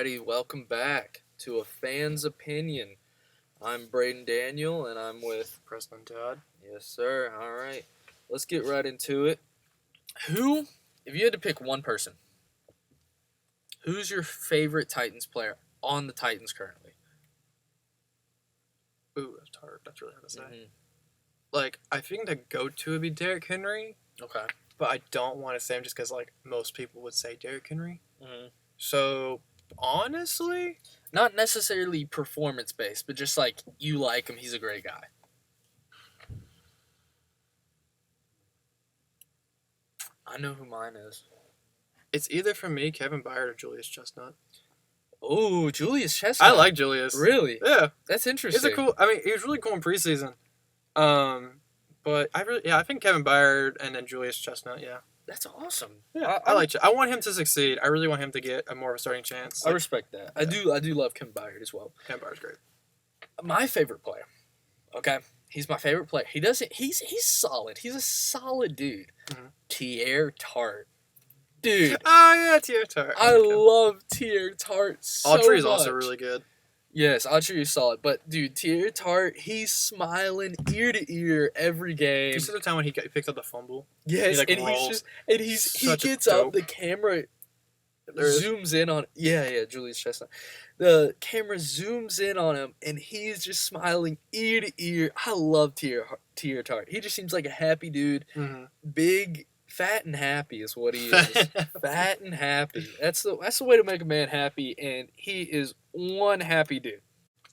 Alrighty, welcome back to A Fan's Opinion. I'm Braden Daniel, and I'm with Preston Todd. Yes, sir. Alright, let's get right into it. If you had to pick one person, who's your favorite Titans player on the Titans currently? Ooh, that's hard. That's really hard to say. Mm-hmm. Like, I think the go-to would be Derrick Henry, Okay. but I don't want to say him just because, like, most people would say Derrick Henry. Mm-hmm. So, honestly, Not necessarily performance-based, but just like, you like him, he's a great guy. I know who mine is. it's either for me, Kevin Byard, or Julius Chestnut. Oh, Julius Chestnut. I like Julius. Really? Yeah. That's interesting. He was really cool in preseason. But I think Kevin Byard and then Julius Chestnut, yeah. That's awesome. Yeah, I want him to succeed. I really want him to get a more of a starting chance. I respect that. Yeah. I do love Kevin Byard as well. Kevin Byard's great. My favorite player. Okay, he's my favorite player. He's solid. He's a solid dude. Mhm. Teair Tart, dude. Oh yeah, Teair Tart. I love Teair Tart so Autry is much. also really good. Yes, Autry is solid. But dude, Teair Tart, he's smiling ear to ear every game. You see the time when he picked up the fumble? Yes, like, and rolls. he Such a gets up. dope. The camera There is- zooms in on Julius Chestnut. The camera zooms in on him, and he's just smiling ear to ear. I love Teair Tart. He just seems like a happy dude. Mhm. Big, fat, and happy is what he is. Fat and happy. That's the way to make a man happy, and he is one happy dude.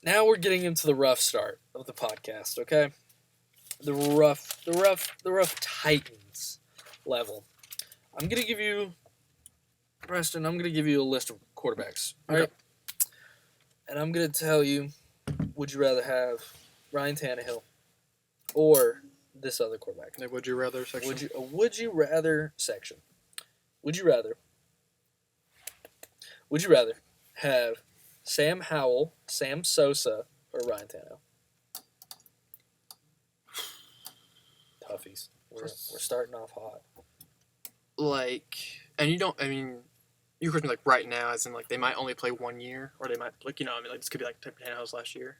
Now we're getting into the rough start of the podcast. Okay, the rough Titans level. I'm gonna give you, Preston. I'm gonna give you a list of quarterbacks. All right, and I'm gonna tell you, would you rather have Ryan Tannehill or this other quarterback? Like, would you rather section? Would you rather section? Would you rather have Sam Howell, Sam Sosa, or Ryan Tannehill? Toughies. We're starting off hot. Like, and you don't. I mean, you question like right now, as in like they might only play 1 year, or they might like this could be like Tannehill's last year.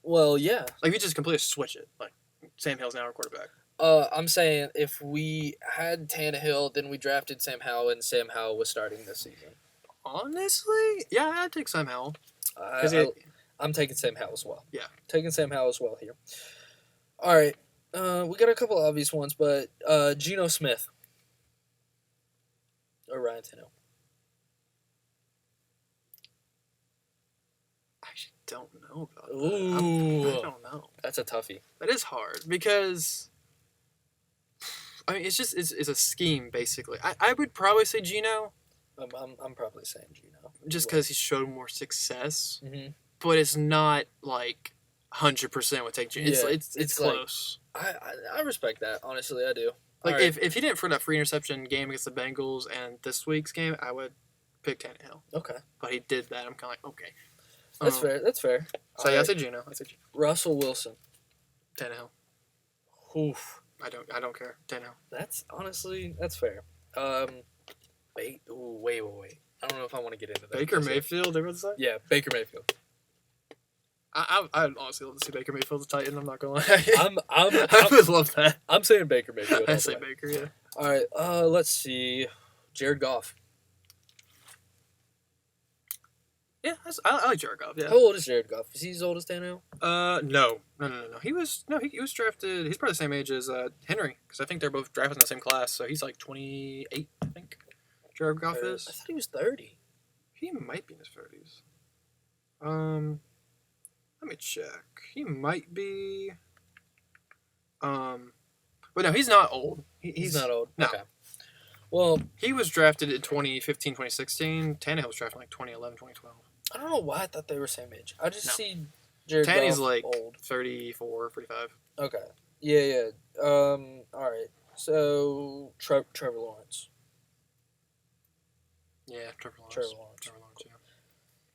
Well, yeah. Like, you just completely switch it. Like, Sam Hill's now our quarterback. I'm saying if we had Tannehill, then we drafted Sam Howell, and Sam Howell was starting this season. Honestly, yeah, I'd take Sam Howell. I'm taking Sam Howell as well. Yeah. Taking Sam Howell as well here. All right. We got a couple obvious ones, but Geno Smith or Ryan Tannehill. I actually don't know about that. Ooh. I don't know. That's a toughie. That is hard because, I mean, it's a scheme basically. I would probably say Geno. I'm probably saying Geno. Just because he showed more success, Mm-hmm. but it's not like 100% would take Geno. Yeah, It's it's like- close. I respect that. Honestly, I do. Like, All right. if he didn't for that free interception game against the Bengals and this week's game, I would pick Tannehill. Okay. But he did that. I'm kind of like, okay. That's fair. That's fair. So yeah, I'd say Geno. Russell Wilson. Tannehill. Oof. I don't care. Tannehill. That's fair. Wait. I don't know if I want to get into that. Baker Mayfield, everyone's say? Yeah, Baker Mayfield. I'd honestly love to see Baker Mayfield as a Titan. I'm not gonna lie. I would love that. I'm saying Baker Mayfield. I say Baker, yeah. All right. Let's see. Jared Goff. Yeah, I like Jared Goff. Yeah. How old is Jared Goff? Is he as old as Tannehill? No. He was drafted. He's probably the same age as Henry, because I think they're both drafted in the same class. So he's like 28, I think. Jared Goff is. I thought he was 30. He might be in his 30s. Let me check. He might be. But no, he's not old. He's not old. No. Okay. Well, he was drafted in 2015, 2016. Tannehill was drafted in like 2011, 2012. I don't know why I thought they were same age. I just No. see Jared Tanny's Goff like old. 34, 35. Okay. Yeah. All right. So Trevor Lawrence. Yeah, Trevor Lawrence. Trevor Lawrence. Yeah.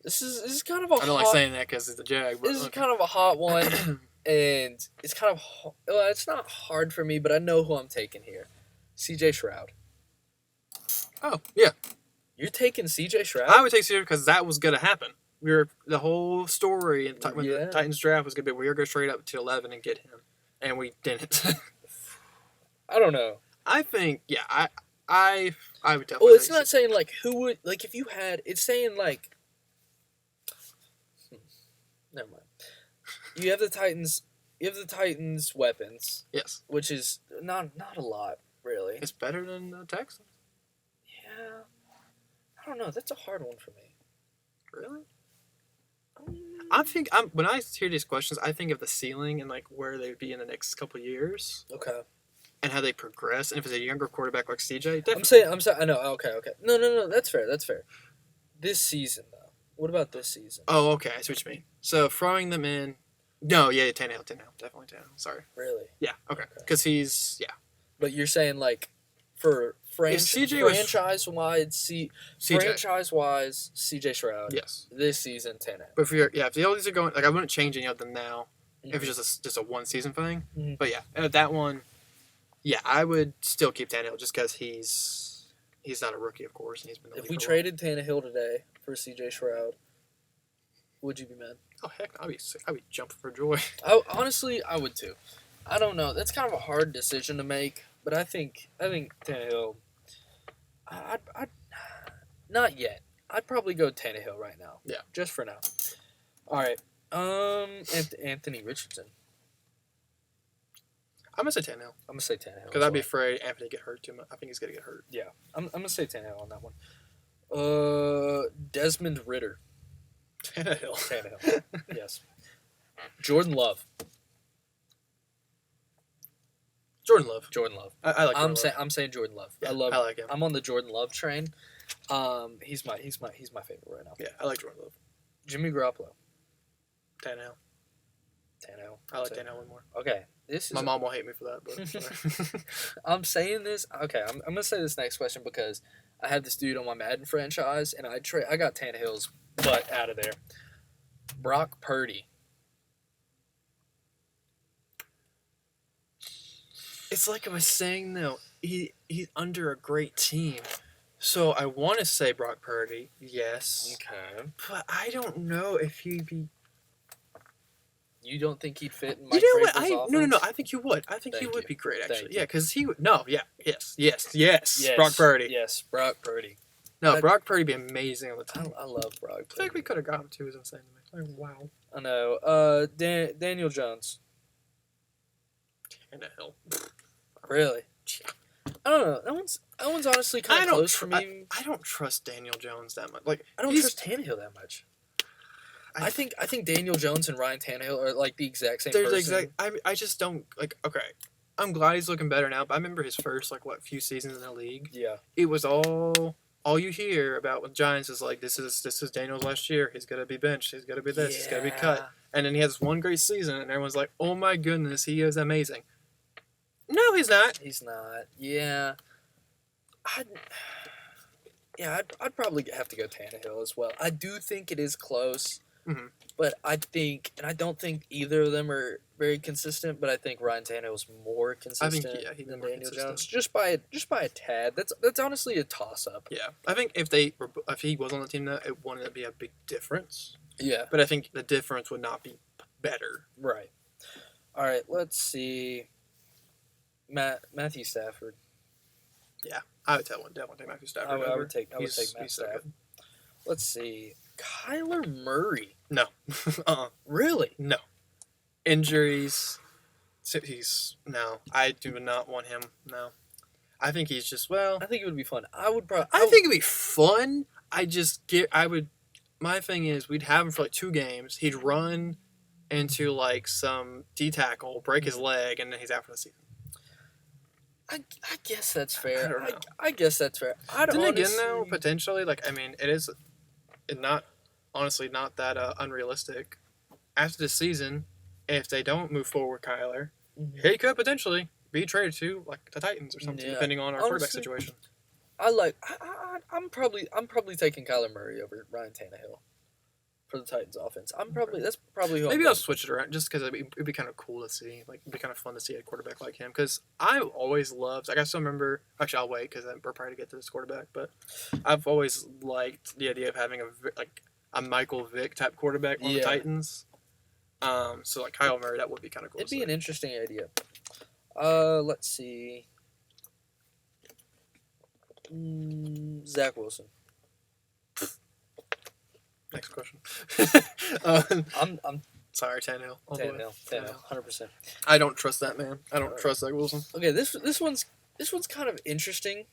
This is kind of a I don't like saying that because it's the Jag. But This is kind of a hot one, and it's kind of well, it's not hard for me, but I know who I'm taking here. C.J. Stroud. Oh, yeah. You're taking CJ Stroud? I would take CJ because that was gonna happen. The whole story when the Titans draft was gonna be we were gonna trade up to 11 and get him, and we didn't. I don't know. I think I would definitely. Well, it's not saying like who would like if you had. It's saying like. Never mind. You have the Titans. You have the Titans' weapons. Yes. Which is not a lot, really. It's better than the Texans. Yeah. I don't know. That's a hard one for me. Really? When I hear these questions, I think of the ceiling and like where they would be in the next couple of years. Okay. And how they progress, and if it's a younger quarterback like CJ, definitely. I'm saying. I know. Okay. No. That's fair. This season, though. What about this season? Oh, okay. I see what you mean. So throwing them in. No, yeah, Tannehill, definitely Tannehill. Sorry. Really? Yeah. Okay. Because he's But you're saying like, for franchise wise, CJ Stroud. Yes. This season, Tannehill. But if the oldies are going, like I wouldn't change any of them now. Mm-hmm. If it's just a one season thing. Mm-hmm. But yeah, that one. Yeah, I would still keep Tannehill just because he's not a rookie, of course, and he's been. If we traded Tannehill today for CJ Stroud, would you be mad? Oh heck, I'd be jumping for joy. Honestly, I would too. I don't know. That's kind of a hard decision to make, but I think Tannehill. I'd not yet. I'd probably go Tannehill right now. Yeah, just for now. All right. Anthony Richardson. I'm gonna say Tannehill. Because I'd be afraid Anthony get hurt too much. I think he's gonna get hurt. Yeah, I'm gonna say Tannehill on that one. Desmond Ridder. Tannehill. Yes. Jordan Love. Jordan Love. I like. I'm saying Jordan Love. Yeah, I like him. I'm on the Jordan Love train. He's my favorite right now. Yeah, I like Jordan Love. Jimmy Garoppolo. Tannehill. I like Tannehill one more. Okay. My mom will hate me for that, but I'm saying this. Okay, I'm gonna say this next question because I had this dude on my Madden franchise, and I got Tannehill's butt out of there. Brock Purdy. It's like I was saying though, he's under a great team, so I want to say Brock Purdy, yes. Okay, but I don't know if he'd be. You don't think he'd fit in Mike Vrabel's offense? No. I think he would. I think he would be great, actually. Yeah, because he would. No, yeah. Yes. Brock Purdy. Yes, Brock Purdy. No, Brock Purdy would be amazing on the team. I love Brock Purdy. I think we could have got him, too. It was insane to me. Like, wow. I know. Daniel Jones. Tannehill. Really? I don't know. That one's honestly kind of close for me. I don't trust Daniel Jones that much. Like, I don't trust Tannehill that much. I think Daniel Jones and Ryan Tannehill are like the exact same person. I just don't like. Okay, I'm glad he's looking better now. But I remember his first few seasons in the league. Yeah, it was all you hear about with Giants is like this is Daniel's last year. He's gonna be benched. He's gonna be this. He's gonna be cut. And then he has one great season, and everyone's like, "Oh my goodness, he is amazing." No, he's not. He's not. Yeah. I'd probably have to go Tannehill as well. I do think it is close. Mm-hmm. But I don't think either of them are very consistent. But I think Ryan Tannehill's more consistent than Daniel Jones, just by a tad. That's honestly a toss up. Yeah, I think if he was on the team, though, it wouldn't be a big difference. Yeah, but I think the difference would not be better. Right. All right. Let's see. Matthew Stafford. Yeah, I would definitely take Matthew Stafford. I would take Matt Stafford. Let's see. Kyler Murray. No. Really? No. Injuries. No. I do not want him. No. I think he's just, I think it would be fun. I think it'd be fun. My thing is, we'd have him for 2 games. He'd run into some D-tackle, break his leg, and then he's out for the season. I guess that's fair. I don't know. I guess that's fair. Again, though, potentially, it is not that unrealistic. After this season, if they don't move forward, Kyler, he could potentially be traded to the Titans or something, depending on our quarterback situation. I'm probably taking Kyler Murray over Ryan Tannehill. for the Titans offense. That's probably who Maybe I'm I'll going. switch it around just because it'd be kind of cool to see. Like, it'd be kind of fun to see a quarterback like him. Because I always loved. Like, I still remember. Actually, I'll wait because we're probably to get to this quarterback. But I've always liked the idea of having a Michael Vick type quarterback on the Yeah. Titans. So like Kyle Murray, that would be kind of cool. It'd to be see. an interesting idea. Let's see. Zach Wilson. Next question. I'm Sorry, Tannehill. All the way. Tannehill, 100%. I don't trust that man. I don't Alright. trust Zach Wilson. Okay, this one's kind of interesting,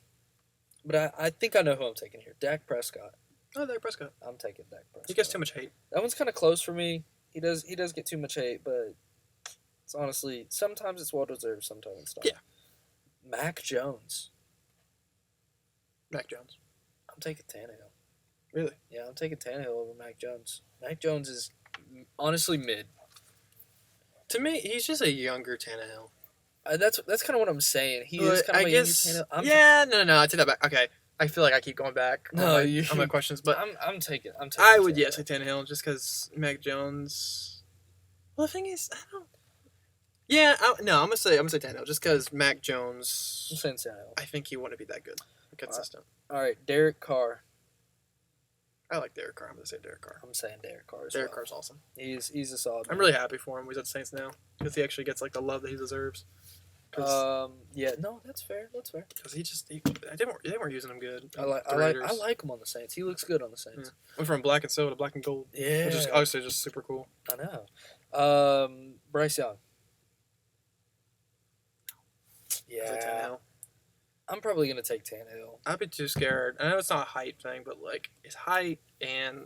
but I think I know who I'm taking here. Dak Prescott. Oh, Dak Prescott. I'm taking Dak Prescott. He gets too much hate. That one's kind of close for me. He does get too much hate, but it's honestly sometimes it's well deserved, sometimes it's not. Yeah. Mac Jones. Mac Jones. I'm taking Tannehill. Really? Yeah, I'm taking Tannehill over Mac Jones. Mac Jones is honestly mid. To me, he's just a younger Tannehill. That's kind of what I'm saying. He is kind of a younger Tannehill. No. I take that back. Okay, I feel like I keep going back. No, on my questions, but I'm taking. I would Tannehill. say Tannehill just because Mac Jones. Well, the thing is, I don't. Yeah, I'm gonna say Tannehill just because Mac I'm Jones. saying Tannehill. I think he wouldn't be that good, consistent. All right, Derek Carr. I like Derek Carr. I'm gonna say Derek Carr. I'm saying Derek Carr. Derek Carr's awesome. He's a solid. I'm really happy for him. He's at the Saints now because he actually gets like the love that he deserves. Yeah, no, that's fair. Because they weren't using him good. I like him on the Saints. He looks good on the Saints. Went from black and silver to black and gold, Yeah, which is obviously just super cool. I know. Bryce Young. Is it Yeah, Tannehill? I'm probably gonna take Tannehill. I'd be too scared. I know it's not a height thing, but like his height and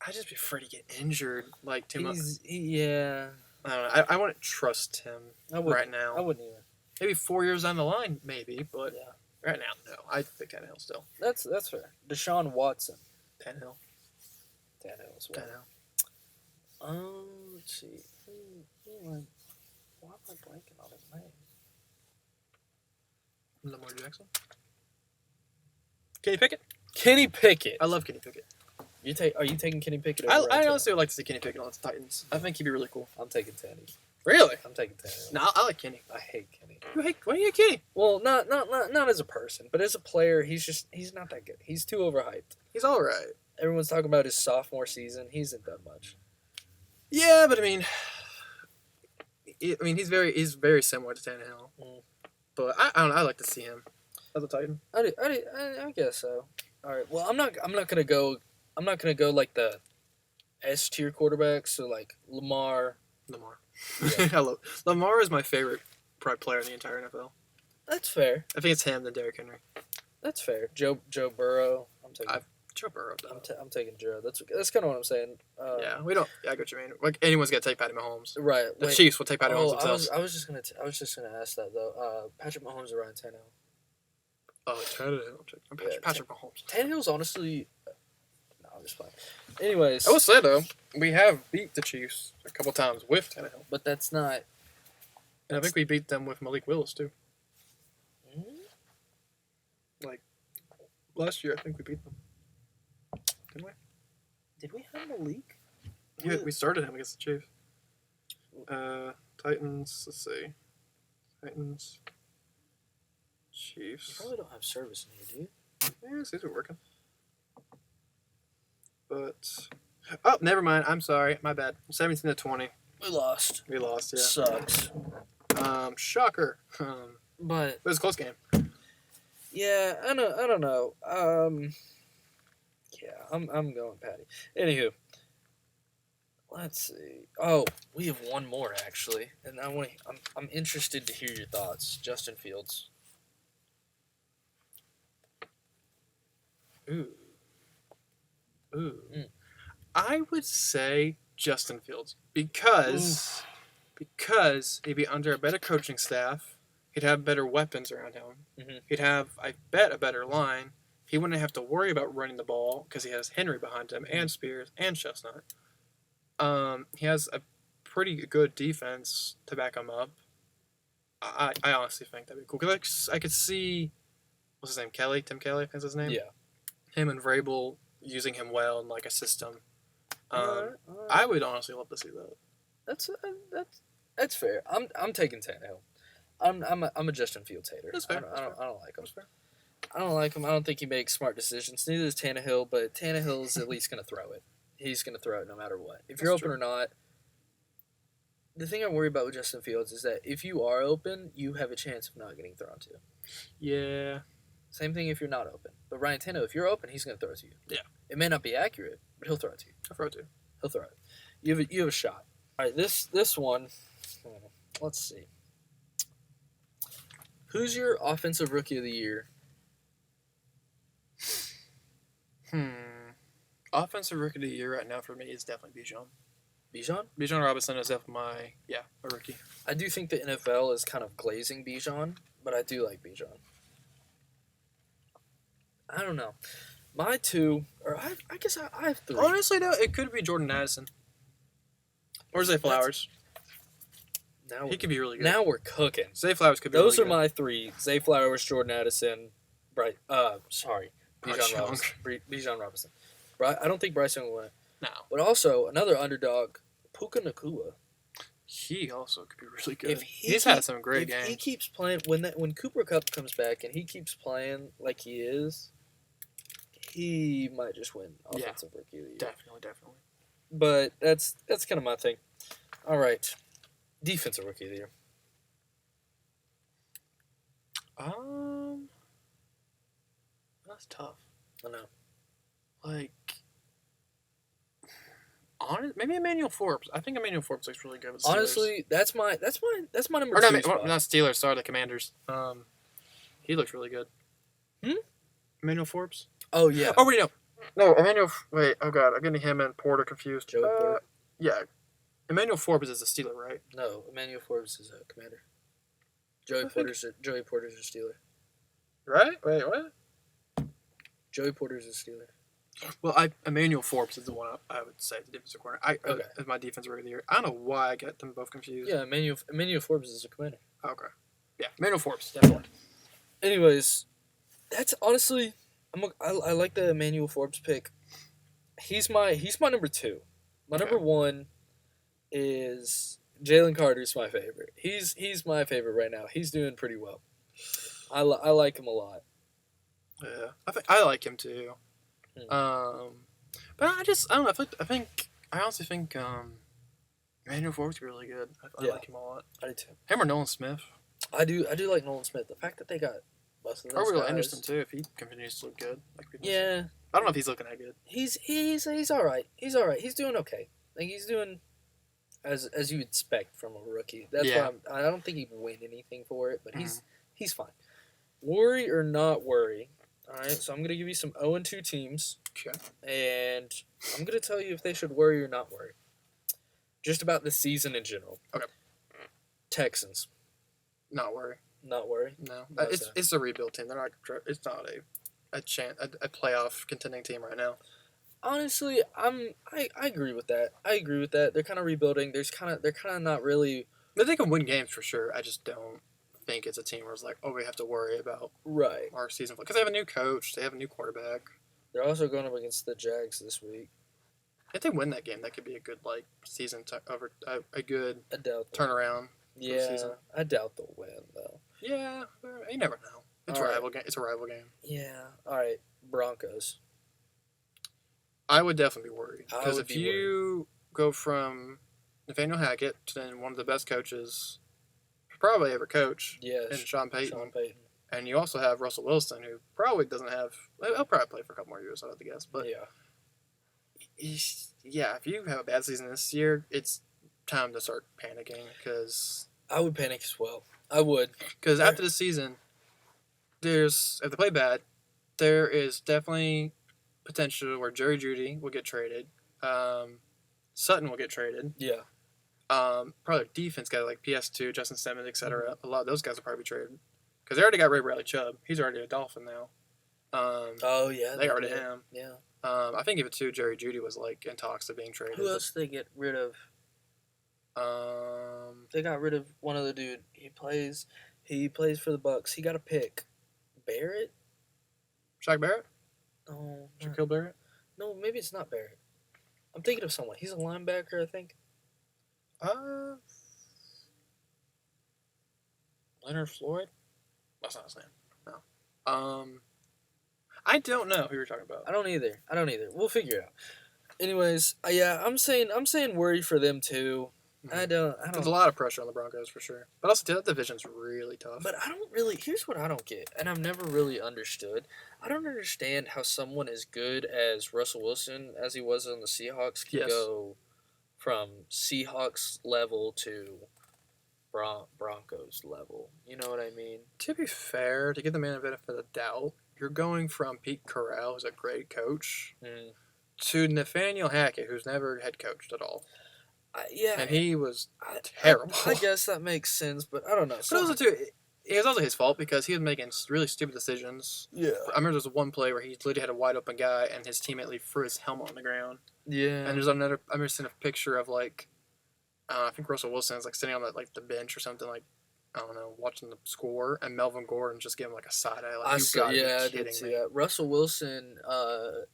I'd just be afraid to get injured like too much. Yeah, I don't know. I wouldn't trust him I wouldn't. right now. I wouldn't either. Maybe 4 years down the line, maybe, but Yeah, right now, no. I think Tannehill still. that's fair. Deshaun Watson. Tannehill. Tannehill as well. Tannehill. Let's see. Why am I blanking on his name? Lamar Jackson. Kenny Pickett. Kenny Pickett. I love Kenny Pickett. Are you taking Kenny Pickett? I Over Ryan Tannehill? honestly would like to see Kenny Pickett on the Titans. I think he'd be really cool. I'm taking Tanny. Really? I'm taking Tannehill. No, I like Kenny. I hate Kenny. Why do you hate Kenny? Well, not as a person, but as a player, he's not that good. He's too overhyped. He's all right. Everyone's talking about his sophomore season. He isn't that much. Yeah, but I mean, he's very similar to Tannehill. Mm. But I don't know. I like to see him as a Titan. I guess so. All right. Well, I'm not gonna go like the S tier quarterbacks. So like Lamar. Yeah. Lamar is my favorite player in the entire NFL. That's fair. I think it's him than Derrick Henry. That's fair. Joe Burrow. Joe Burrow. I'm taking Joe. That's kind of what I'm saying. Yeah, we don't. Yeah, I get what you mean. Like anyone's gonna take Patty Mahomes. Right. The wait. Chiefs will take Patty Mahomes Oh, themselves. I was just gonna ask that though. Patrick Mahomes or Ryan Tannehill? Oh, Tannehill. Patrick Mahomes. Tannehill's honestly. No, I'm just fine. Anyways, I will say though, we have beat the Chiefs a couple times with Tannehill, but that's not. and I think we beat them with Malik Willis too. Hmm? Last year, I think we beat them. Didn't we? Did we have Malik? Yeah, we started him against the Chiefs. Titans. Let's see. Titans. You Chiefs. probably don't have service in here, do you? Yeah, these are working. But never mind. I'm sorry. My bad. 17-20. We lost. We lost. Yeah. Sucks. Shocker. But It was a close game. yeah, I don't know. Yeah, I'm going Patty. Anywho, let's see. Oh, we have one more actually, and I'm interested to hear your thoughts. Justin Fields. Ooh. Mm. I would say Justin Fields because he'd be under a better coaching staff. He'd have better weapons around him. Mhm. He'd have, I bet, a better line. He wouldn't have to worry about running the ball because he has Henry behind him and Spears and Chestnut. He has a pretty good defense to back him up. I honestly think that'd be cool because I could see what's his name, Kelly, Tim Kelly, I think is his name. Yeah. Him and Vrabel using him well in like a system. Alright. I would honestly love to see that. That's fair. I'm taking Tannehill. I'm a Justin Fields hater. That's fair. I don't like him. I don't like him. I don't think he makes smart decisions. Neither does Tannehill, but Tannehill's at least going to throw it. He's going to throw it no matter what. If you're open or not. The thing I worry about with Justin Fields is that if you are open, you have a chance of not getting thrown to. Yeah. Same thing if you're not open. But Ryan Tannehill, if you're open, he's going to throw it to you. Yeah. It may not be accurate, but he'll throw it to you. I'll throw it to you. He'll throw it. You have a shot. All right, this one, let's see. Who's your offensive rookie of the year? Offensive rookie of the year right now for me is definitely Bijan. Bijan? Bijan Robinson is definitely a rookie. I do think the NFL is kind of glazing Bijan, but I do like Bijan. I don't know. My two, or I guess I have three. Honestly, though, it could be Jordan Addison. Or Zay Flowers. Now He could be really good. Now we're cooking. Zay Flowers could be Those really are my three. Zay Flowers, Jordan Addison, Bryce Bijan Young. Robinson. Bijan Robinson. I don't think Bryce Young will win. No. But also, another underdog, Puka Nacua. He also could be really good. If He's had some great if games. he keeps playing, when Cooper Kupp comes back and he keeps playing like he is, he might just win Offensive Rookie of the Year. Definitely. But that's kind of my thing. All right. Defensive Rookie of the Year. That's tough. I know. Like, maybe Emmanuel Forbes. I think Emmanuel Forbes looks really good with the Steelers. Honestly, that's my number Or two not, spot. not Steelers. Sorry, the Commanders. He looks really good. Emmanuel Forbes. Oh yeah. Oh wait, no, Emmanuel. Wait, oh god, I'm getting him and Porter confused. Joey Porter. Yeah, Emmanuel Forbes is a Steeler, right? No, Emmanuel Forbes is a Commander. Joey Porter's a Steeler. Right? Wait, what? Joey Porter's a Steeler. Well, Emmanuel Forbes is the one I would say the defensive corner. Okay. Is my defensive rookie of the year. I don't know why I get them both confused. Yeah, Emmanuel Forbes is a Commander. Okay. Yeah, Emmanuel Forbes definitely. Anyways, that's honestly, I like the Emmanuel Forbes pick. He's my number two. My number one is Jalen Carter's my favorite. He's my favorite right now. He's doing pretty well. I like him a lot. Yeah, I like him too. But I don't know. I honestly think Emmanuel Forbes is really good. I like him a lot. I do too. Him or Nolan Smith. I do like Nolan Smith. The fact that they got both of those Or Will guys. Anderson too, if he continues to look good. Like people say. Yeah, I don't know if he's looking that good. he's all right. He's all right. He's doing okay. Like he's doing as you would expect from a rookie. That's why I don't think he'd win anything for it, but he's fine. Worry or not worry. All right, so I'm gonna give you some 0-2 teams. Okay. And I'm gonna tell you if they should worry or not worry. Just about the season in general. Okay. Texans. Not worry. Not worry. No, it's a rebuild team. They're not. It's not a playoff contending team right now. Honestly, I agree with that. They're kind of rebuilding. They're kind of not really. They can win games for sure. I just don't think it's a team where it's like, oh, we have to worry about our season because they have a new coach. They have a new quarterback. They're also going up against the Jags this week. If they win that game, that could be a good season a good turnaround. Yeah, I doubt they'll win though. Yeah, you never know. It's a rival game. It's a rival game. Yeah. All right, Broncos. I would definitely be worried because if you go from Nathaniel Hackett to then one of the best coaches, probably ever coached, and Sean Payton. And you also have Russell Wilson, who probably doesn't have. He'll probably play for a couple more years, I have to guess. But if you have a bad season this year, it's time to start panicking because I would panic as well. I would, because after the season, if they play bad, there is definitely potential where Jerry Jeudy will get traded, Sutton will get traded. Yeah. Probably defense guys like PS2, Justin Simmons, etc. A lot of those guys will probably be traded because they already got rid of Bradley Chubb. He's already a Dolphin now. They got rid of him. Yeah. I think even too, Jerry Jeudy was in talks of being traded. Who else did they get rid of? They got rid of one other dude. He plays for the Bucks. He got a pick. Barrett? Shaq Barrett? No. Shaquille Barrett? No, maybe it's not Barrett. I'm thinking of someone. He's a linebacker, I think. Leonard Floyd? That's not his name. No. I don't know who you're talking about. I don't either. We'll figure it out. Anyways, yeah, I'm saying worried for them too. Mhm. I don't. There's a lot of pressure on the Broncos for sure. But also, that division's really tough. But I don't really. Here's what I don't get, and I've never really understood. I don't understand how someone as good as Russell Wilson, as he was on the Seahawks, can Yes. go from Seahawks level to Broncos level. You know what I mean? To be fair, to give the man the benefit of the doubt, you're going from Pete Carroll, who's a great coach, Mm. to Nathaniel Hackett, who's never head coached at all. Yeah, And he was I- terrible. I guess that makes sense, but I don't know. But also, too, it was also his fault because he was making really stupid decisions. Yeah. I remember there was one play where he literally had a wide open guy and his teammate like, threw his helmet on the ground. Yeah. And there's another. I remember seeing a picture of like, I think Russell Wilson's like sitting on the bench or something like, I don't know, watching the score, and Melvin Gordon just gave him like a side eye. Like, I you saw, gotta yeah, I be did kidding see me. that. Russell Wilson,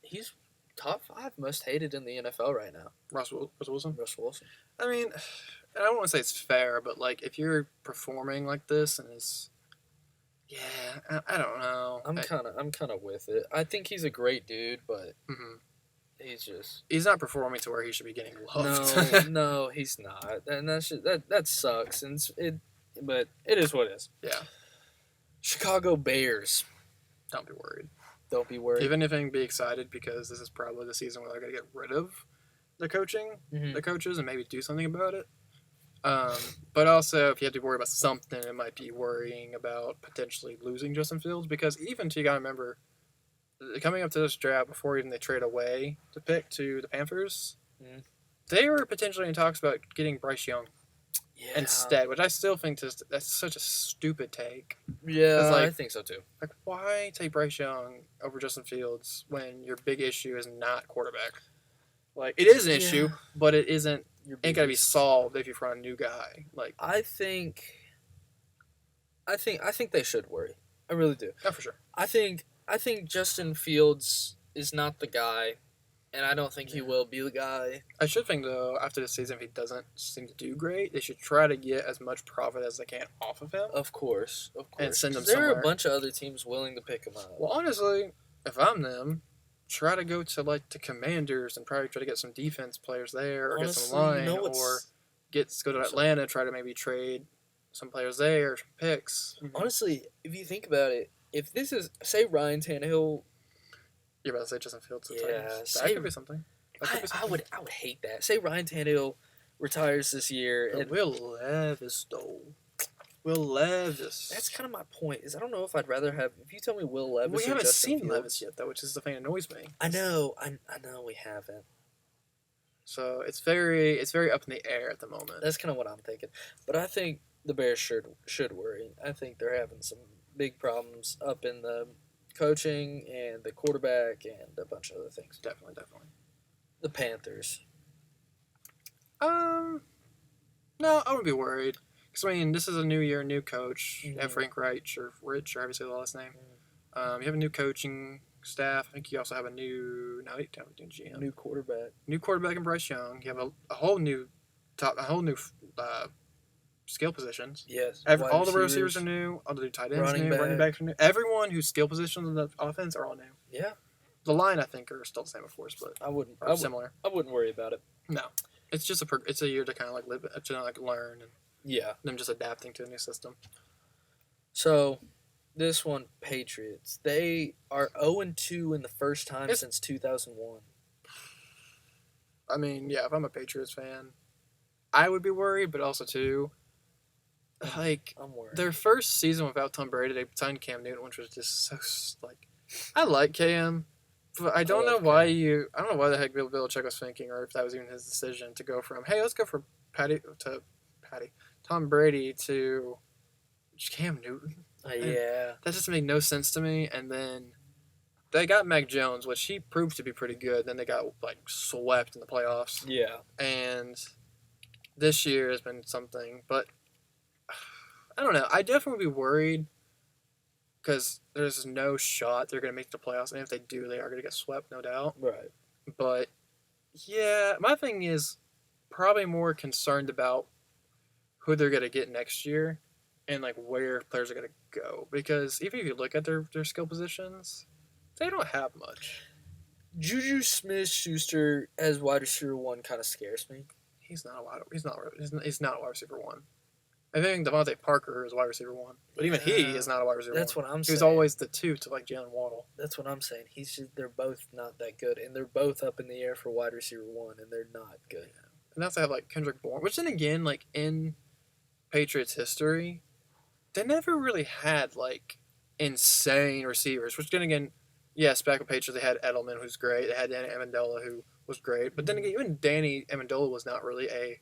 he's top 5 most hated in the NFL right now. Russell Wilson. Russell Wilson. I mean, I don't want to say it's fair, but like if you're performing like this and it's, yeah, I don't know. I'm kind of with it. I think he's a great dude, but Mhm. he's just He's not performing to where he should be getting loved. no, he's not, and that sucks. And but it is what it is. Yeah, Chicago Bears. don't be worried. Don't be worried. If anything, be excited because this is probably the season where they're gonna get rid of the Mhm. the coaches, and maybe do something about it. But also, if you have to worry about something, it might be worrying about potentially losing Justin Fields because even you gotta remember, coming up to this draft before even they trade away the pick to the Panthers, Mhm. they were potentially in talks about getting Bryce Young Yeah. instead, which I still think that's such a stupid take. Yeah, like- I think so too. Like, why take Bryce Young over Justin Fields when your big issue is not quarterback? Like, it is an issue, Yeah. but it isn't. Your Ain't gotta be biggest- solved if you run a new guy. Like, I think they should worry. I really do. yeah, for sure. I think Justin Fields is not the guy, and I don't think he Yeah. will be the guy. I should think though, after the season, if he doesn't seem to do great, they should try to get as much profit as they can off of him. Of course. And send him 'Cause there are somewhere. a bunch of other teams willing to pick him up. Well, honestly, if I'm them, try to go to like the Commanders and probably try to get some defense players there, or get some line, or go to Atlanta, try to maybe trade some players there, some picks. honestly, if you think about it, if this is say Ryan Tannehill, You're about to say Justin Fields. To Yeah, Titans. That say- could be something. That could be I something. would hate that. Say Ryan Tannehill retires this year, But and Will Levis though. Will Levis. that's kind of my point. Is I don't know if I'd rather have. If you tell me Will Levis, we or haven't Justin seen Fields, Levis yet though, which is the thing that annoys me. I know we haven't. So it's very up in the air at the moment. That's kind of what I'm thinking. But I think the Bears should worry. I think they're having some big problems up in the coaching and the quarterback and a bunch of other things. Definitely. The Panthers. No, I wouldn't be worried. Because, I mean, this is a new year, new coach. You Mhm. have Frank Reich, or Rich, or however you say the last name. You have a new coaching staff. I think you also have a new, no, you don't have a new GM. New quarterback. New quarterback in Bryce Young. You have a whole new skill positions. Yes. All the receivers are new. All the new tight ends Running new. Running back. backs are new. Everyone whose skill positions in the offense are all new. Yeah. The line, I think, are still the same, of course, but I wouldn't. are similar. I wouldn't worry about it. No, it's just it's a year to kind of like live, to like learn, and Yeah. them just adapting to a new system. So, this one, Patriots. They are 0-2 in the first time It's- since 2001. I mean, yeah, if I'm a Patriots fan, I would be worried, but also too, like I'm worried. their first season without Tom Brady, they signed Cam Newton, which was just so like, I like Cam, but I don't know love why Cam. I don't know why the heck Bill Belichick was thinking, or if that was even his decision to go from, hey, let's go for Tom Brady to Cam Newton. Yeah. That just made no sense to me. And then they got Mac Jones, which he proved to be pretty good. Then they got like swept in the playoffs. Yeah. And this year has been something, but I don't know. I definitely would be worried because there's no shot they're going to make the playoffs. And if they do, they are going to get swept, no doubt. Right. But yeah, my thing is probably more concerned about who they're gonna get next year, and like where players are gonna go. Because even if you look at their skill positions, they don't have much. Juju Smith-Schuster as wide receiver 1 kind of scares me. He's not a wide. He's not a wide receiver 1. I think Devontae Parker is wide receiver 1, but even he is not a wide receiver. That's 1. what I'm saying. He was always the 2 to like Jalen Waddle. That's what I'm saying. They're both not that good, and they're both up in the air for wide receiver 1, and they're not good. And that's have like Kendrick Bourne, which then again, like in Patriots history, they never really had like insane receivers. Which then again, yes, back with Patriots they had Edelman, who's great. They had Danny Amendola, who was great. But then again, even Danny Amendola was not really a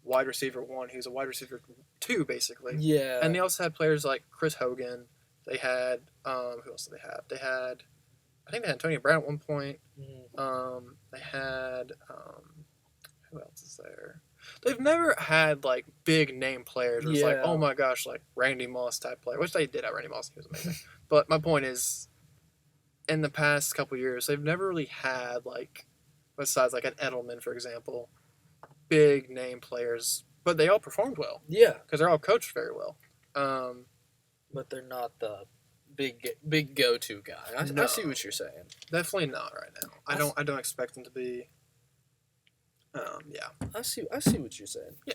wide receiver 1. He was a wide receiver 2, basically. Yeah. And they also had players like Chris Hogan. They had who else did they have? I think they had Antonio Brown at one point. They had who else is there? They've never had like big name players. It's like, oh my gosh, like Randy Moss type player, which they did have Randy Moss. He was amazing. But my point is, in the past couple years, they've never really had like, besides like an Edelman, for example, big name players. But they all performed well. Yeah. Because they're all coached very well. But they're not the big go-to guy. I see what you're saying. Definitely not right now. I don't expect them to be. Yeah. I see what you're saying. Yeah.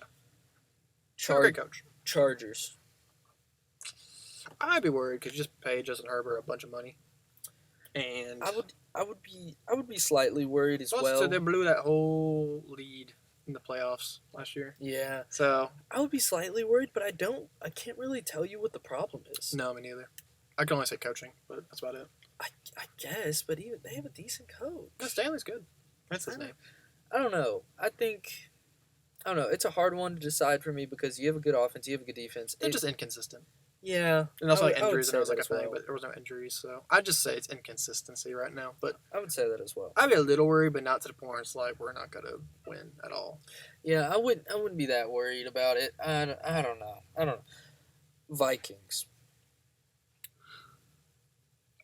Great coach. Chargers. I'd be worried because you just paid Justin Herbert a bunch of money, and I would be slightly worried as well. So they blew that whole lead in the playoffs last year. Yeah. So I would be slightly worried, but I can't really tell you what the problem is. No, me neither. I can only say coaching, but that's about it. I guess, but even they have a decent coach. No, Stanley's good. That's his name. I don't know. I don't know. It's a hard one to decide for me because you have a good offense, you have a good defense. They're just inconsistent. Yeah. And also like injuries, and it was like a thing, but there was no injuries, so I'd just say it's inconsistency right now. But I would say that as well. I'd be a little worried, but not to the point where it's like we're not gonna win at all. Yeah, I wouldn't be that worried about it. I don't know. Vikings.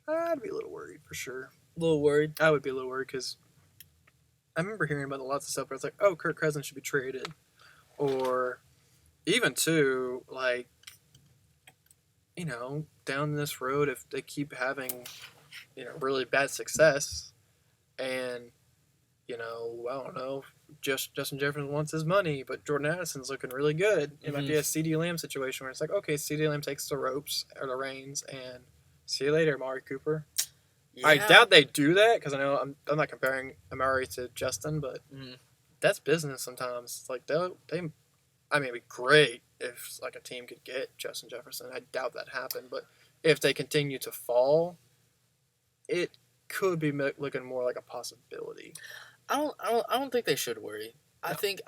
I'd be a little worried for sure. A little worried. I would be a little worried because I remember hearing about lots of stuff where it's like, oh, Kirk Cousins should be traded, or even too like, you know, down this road if they keep having, you know, really bad success, and you know, I don't know, Justin Jefferson wants his money, but Jordan Addison's looking really good. It might be a CeeDee Lamb situation where it's like, okay, CeeDee Lamb takes the ropes or the reins, and see you later, Amari Cooper. Yeah. I doubt they do that because I know I'm not comparing Amari to Justin, but that's business sometimes. It's like they I mean, it'd be great if like a team could get Justin Jefferson. I doubt that happened, but if they continue to fall, it could be looking more like a possibility. I don't think they should worry. No. I think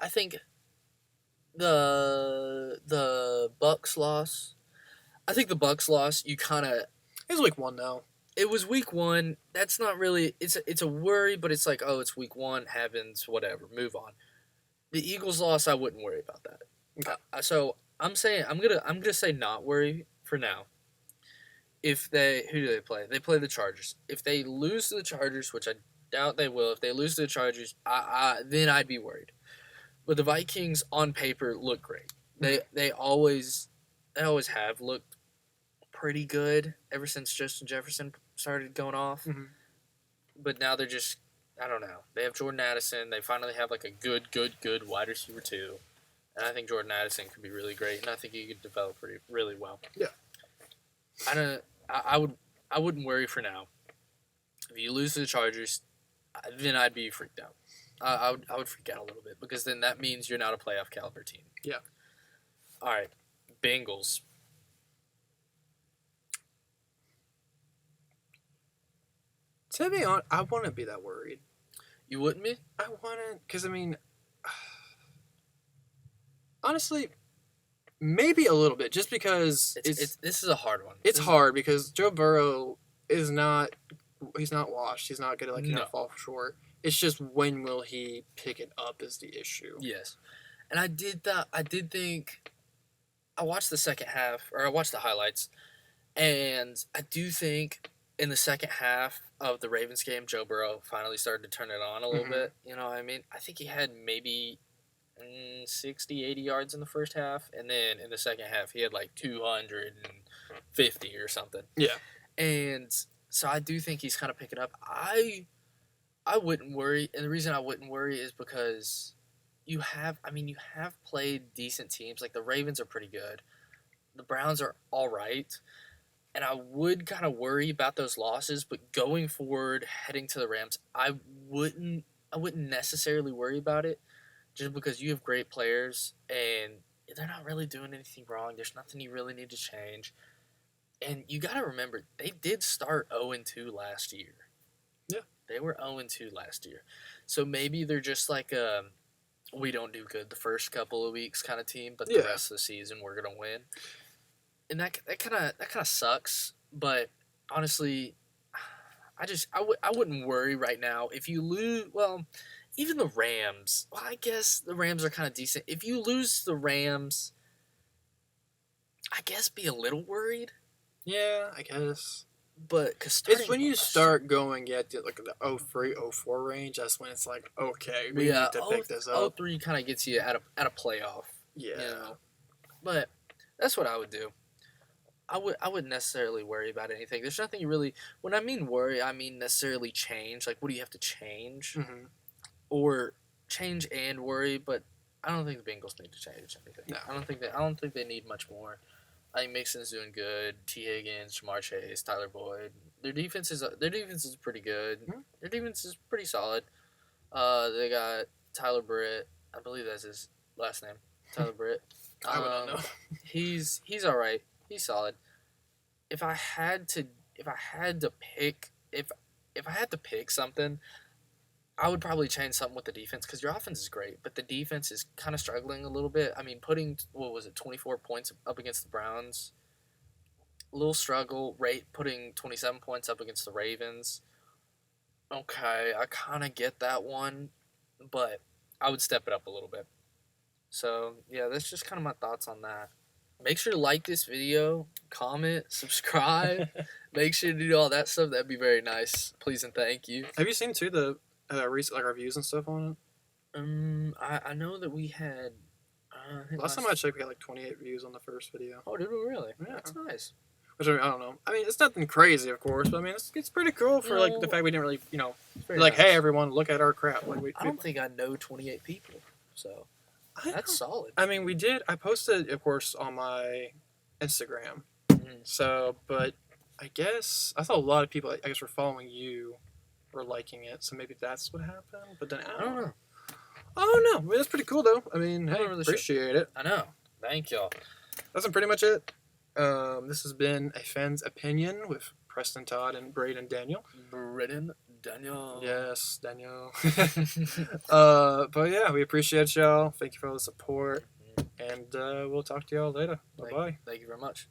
the Bucks loss. I think the Bucks loss. You kind of. It's week 1 now. It was week 1. That's not really. It's a worry, but it's like, oh, it's week 1. Happens. Whatever. Move on. The Eagles loss. I wouldn't worry about that. Okay. So I'm saying I'm gonna say not worry for now. Who do they play? They play the Chargers. If they lose to the Chargers, which I doubt they will, if they lose to the Chargers, then I'd be worried. But the Vikings on paper look great. They always have looked pretty good ever since Justin Jefferson started going off. Mm-hmm. But now they're just, I don't know. They have Jordan Addison. They finally have like a good wide receiver too. And I think Jordan Addison could be really great, and I think he could develop really well. Yeah. I wouldn't worry for now. If you lose to the Chargers, then I'd be freaked out. I would freak out a little bit because then that means you're not a playoff caliber team. Yeah. All right, Bengals. To be honest, I wouldn't be that worried. You wouldn't be? I wouldn't, because I mean, honestly, maybe a little bit, just because this is a hard one. It's hard because Joe Burrow is not. He's not washed. He's not going to fall short. It's just when will he pick it up is the issue. Yes, and I did think. I watched the second half, or I watched the highlights, and I do think in the second half of the Ravens game, Joe Burrow finally started to turn it on a little Mhm. bit. You know what I mean? I think he had maybe 60, 80 yards in the first half. And then in the second half, he had like 250 or something. Yeah. And so I do think he's kind of picking up. I wouldn't worry. And the reason I wouldn't worry is because you have played decent teams. Like the Ravens are pretty good. The Browns are all right. And I would kind of worry about those losses, but going forward, heading to the Rams, wouldn't I wouldn't necessarily worry about it, just because you have great players and they're not really doing anything wrong. There's nothing you really need to change, and you got to remember they did start 0-2 last year. Yeah, they were 0-2 last year, so maybe they're just like we don't do good the first couple of weeks kind of team, but the Yeah. rest of the season we're gonna win. And that kind of sucks. But honestly, I wouldn't worry right now if you lose. Well, even the Rams. Well, I guess the Rams are kind of decent. If you lose the Rams, I guess be a little worried. Yeah, I guess. But cause It's when you start going at like the 03, 04 range. That's when it's like, okay, we need to pick this up. 03 kind of gets you at a playoff. Yeah. You know? But that's what I would do. I wouldn't necessarily worry about anything. There's nothing you really. When I mean worry, I mean necessarily change. Like, what do you have to change, Mm-hmm. or change and worry? But I don't think the Bengals need to change anything. No. I don't think they need much more. I think Mixon's doing good. T. Higgins, Jamar Chase, Tyler Boyd. Their defense is pretty good. Mm-hmm. Their defense is pretty solid. They got Tyler Britt. I believe that's his last name. Tyler Britt. I wouldn't know. He's all right. He's solid. If I had to pick something, I would probably change something with the defense, because your offense is great, but the defense is kind of struggling a little bit. I mean, putting 24 points up against the Browns, a little struggle. Putting 27 points up against the Ravens. Okay, I kind of get that one, but I would step it up a little bit. So yeah, that's just kind of my thoughts on that. Make sure to like this video, comment, subscribe. Make sure to do all that stuff. That'd be very nice. Please and thank you. Have you seen too the recent like reviews and stuff on it? I know that we had. I think Last time I checked, we had like 28 views on the first video. Oh, did we really? Yeah. That's nice. Which I don't know. I mean, it's nothing crazy, of course, but I mean, it's pretty cool for like the No. fact we didn't really, It's very like, nice. hey everyone, look at our crap. Like I don't think I know 28 people, so that's solid. I mean, we did. I posted, of course, on my Instagram. Mhm. So, but I guess I thought a lot of people, I guess, were following you, were liking it. So maybe that's what happened. But then I don't know. I don't know. I mean, that's pretty cool though. I mean, I'm hey, not really sure. appreciate it. I know. Thank y'all. That's pretty much it. This has been a fan's opinion with Preston Todd and Braden Daniel. Britton Daniel. Yes, Daniel. But yeah, we appreciate y'all. Thank you for all the support, and we'll talk to y'all later. Bye bye. Thank you very much.